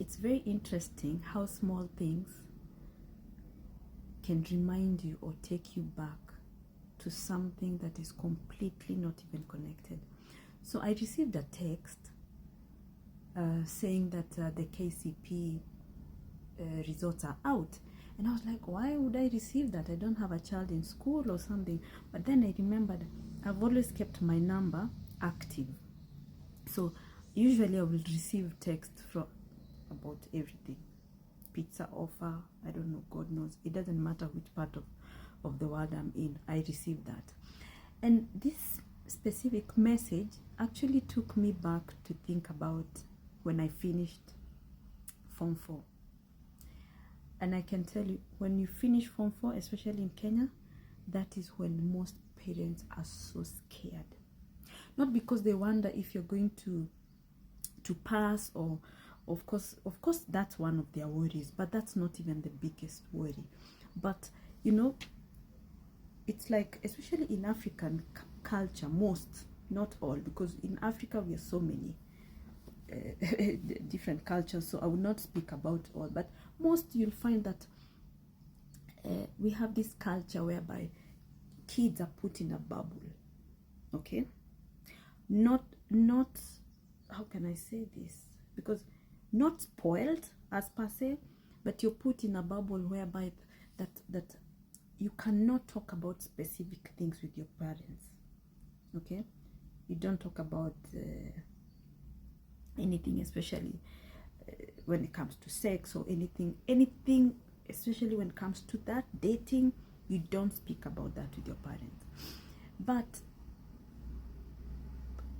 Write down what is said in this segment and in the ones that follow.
it's very interesting how small things can remind you or take you back to something that is completely not even connected. So I received a text saying that the KCP results are out. And I was like, why would I receive that? I don't have a child in school or something. But then I remembered I've always kept my number active. So usually I will receive text from about everything. Pizza offer, I don't know, God knows. It doesn't matter which part of the world I'm in. I receive that. And this specific message actually took me back to think about when I finished Form 4. And I can tell you, when you finish Form 4, especially in Kenya, that is when most parents are so scared. Not because they wonder if you're going to pass, or of course that's one of their worries, but that's not even the biggest worry. But you know, it's like, especially in African culture, most, not all, because in Africa we are so many different cultures, so I will not speak about all, but most, you'll find that we have this culture whereby kids are put in a bubble. Okay, not how can I say this, because not spoiled as per se, but you're put in a bubble whereby that you cannot talk about specific things with your parents. Okay, you don't talk about anything, especially when it comes to sex or anything, especially when it comes to that dating. You don't speak about that with your parents. But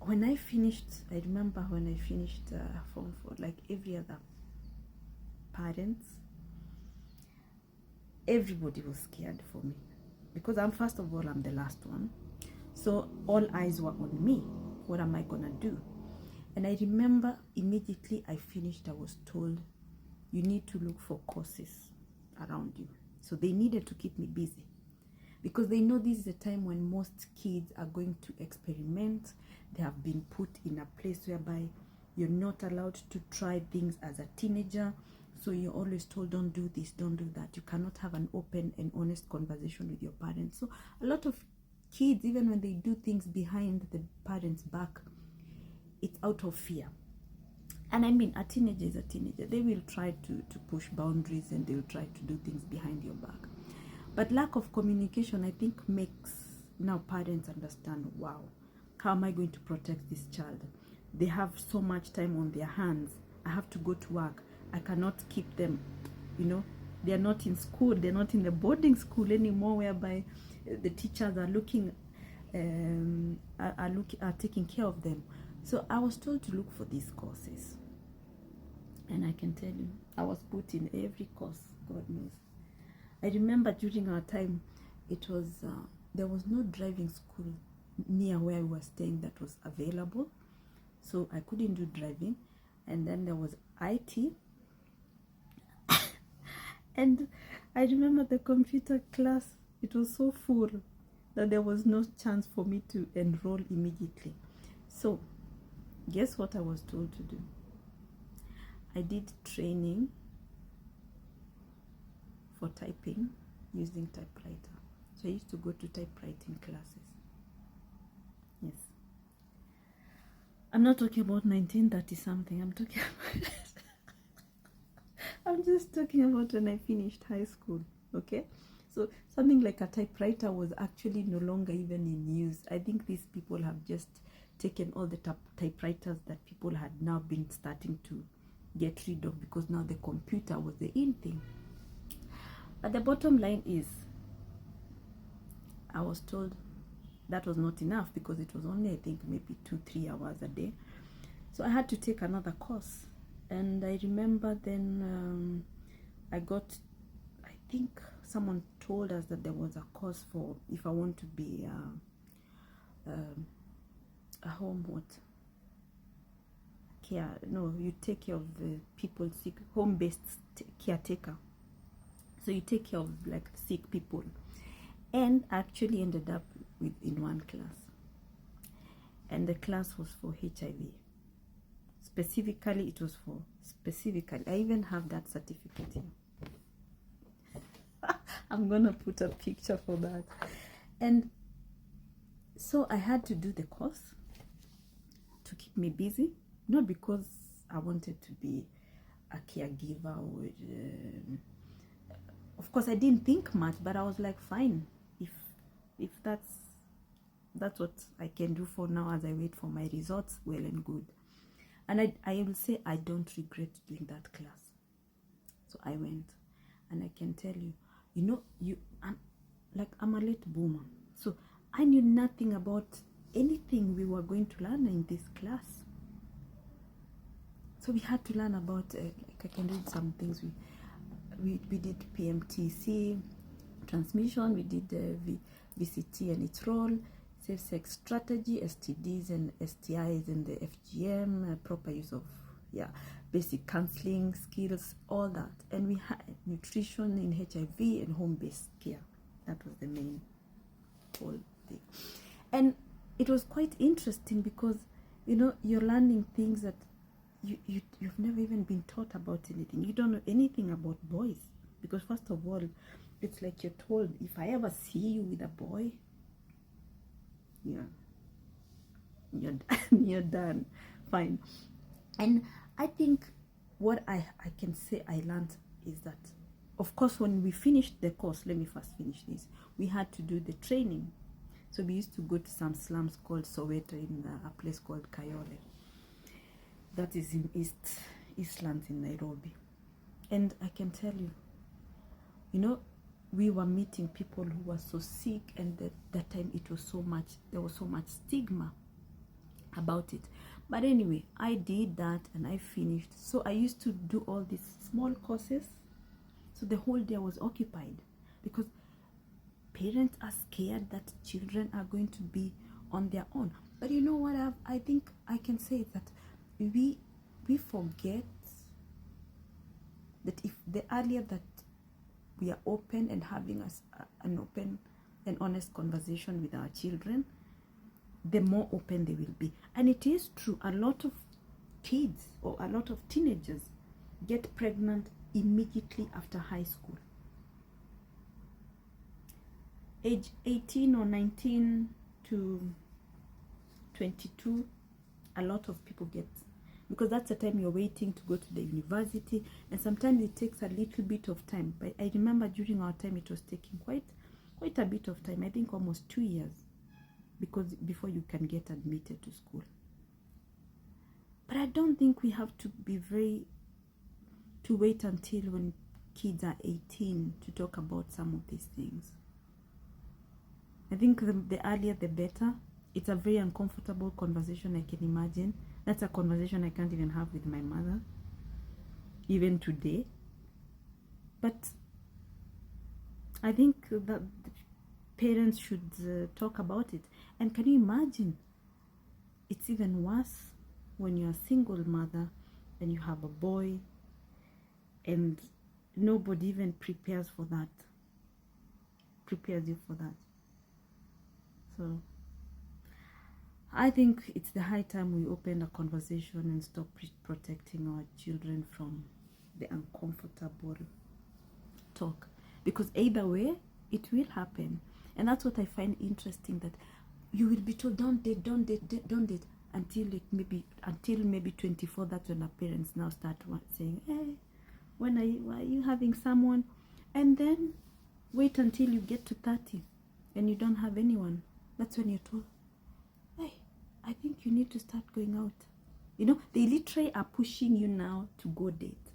when I finished, I remember when I finished Form 4, like every other parents, everybody was scared for me, because first of all, I'm the last one, so all eyes were on me. What am I gonna do? And I remember immediately I finished, I was told, you need to look for courses around you. So they needed to keep me busy, because they know this is a time when most kids are going to experiment. They have been put in a place whereby you're not allowed to try things as a teenager. So you're always told, don't do this, don't do that. You cannot have an open and honest conversation with your parents. So a lot of kids, even when they do things behind the parents' back, it's out of fear. And I mean, a teenager is a teenager. They will try to push boundaries, and they will try to do things behind your back. But lack of communication, I think, makes now parents understand, wow, how am I going to protect this child? They have so much time on their hands. I have to go to work. I cannot keep them, you know. They're not in school. They're not in the boarding school anymore, whereby the teachers are looking, are taking care of them. So I was told to look for these courses. And I can tell you, I was put in every course, God knows. I remember during our time, it was there was no driving school near where we were staying that was available, so I couldn't do driving. And then there was IT, and I remember the computer class, it was so full that there was no chance for me to enroll immediately. So guess what I was told to do? I did training for typing using typewriter. So I used to go to typewriting classes. Yes. I'm not talking about 1930 something. I'm talking about I'm just talking about when I finished high school. Okay? So something like a typewriter was actually no longer even in use. I think these people have just taken all the typewriters that people had now been starting to get rid of, because now the computer was the in thing. But the bottom line is, I was told that was not enough, because it was only, I think, maybe 2-3 hours a day. So I had to take another course. And I remember then I think someone told us that there was a course for, if I want to be a home care, no, you take care of the people sick, home-based caretaker. So you take care of like sick people. And I actually ended up in one class, and the class was for HIV, specifically, it was for specifically, I even have that certificate here. I'm gonna put a picture for that. And so I had to do the course to keep me busy, not because I wanted to be a caregiver or of course I didn't think much, but I was like, fine, if that's what I can do for now as I wait for my results, well and good. And I will say I don't regret doing that class. So I went, and I can tell you, I'm a late boomer, so I knew nothing about anything we were going to learn in this class. So we had to learn about like I can read some things. We did PMTC transmission, we did VCT and its role, safe sex strategy, STDs and STIs and the FGM, proper use of basic counseling skills, all that. And we had nutrition in HIV and home-based care. That was the main whole thing. And it was quite interesting because you're learning things that you've never even been taught about anything. You don't know anything about boys, because first of all, it's like you're told, if I ever see you with a boy, you're done. Fine. And I think what I can say I learned is that, of course, when we finished the course, let me first finish this, we had to do the training. So we used to go to some slums called Soweto in a place called Kayole. That is in Eastlands in Nairobi. And I can tell you, we were meeting people who were so sick, and that time there was so much stigma about it. But anyway, I did that and I finished. So I used to do all these small courses. So the whole day I was occupied, because parents are scared that children are going to be on their own. But you know what I think I can say that we forget that if the earlier that we are open and having an open and honest conversation with our children, the more open they will be. And it is true, a lot of kids or a lot of teenagers get pregnant immediately after high school. Age 18 or 19 to 22, a lot of people get, because that's the time you're waiting to go to the university, and sometimes it takes a little bit of time. But I remember during our time it was taking quite a bit of time, I think almost 2 years, because before you can get admitted to school. But I don't think we have to wait until when kids are 18 to talk about some of these things. I think the earlier the better. It's a very uncomfortable conversation, I can imagine. That's a conversation I can't even have with my mother, even today. But I think that parents should talk about it. And can you imagine? It's even worse when you're a single mother and you have a boy, and nobody even prepares you for that. So I think it's the high time we open a conversation and stop protecting our children from the uncomfortable talk, because either way it will happen. And that's what I find interesting, that you will be told don't date until maybe 24. That's when our parents now start saying, hey, why are you having someone? And then wait until you get to 30 and you don't have anyone. That's when you're told, hey, I think you need to start going out. They literally are pushing you now to go date.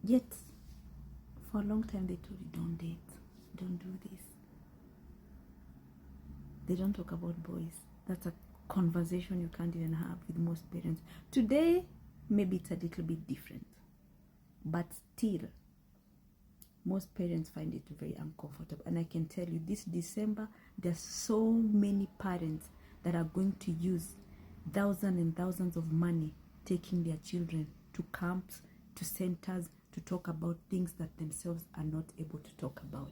Yet for a long time they told you, don't date, don't do this. They don't talk about boys. That's a conversation you can't even have with most parents. Today, maybe it's a little bit different, but still, most parents find it very uncomfortable. And I can tell you, this December, there's so many parents that are going to use thousands and thousands of money taking their children to camps, to centers, to talk about things that themselves are not able to talk about.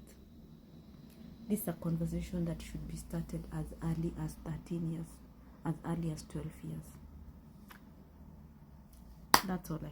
This is a conversation that should be started as early as 13 years, as early as 12 years. That's all I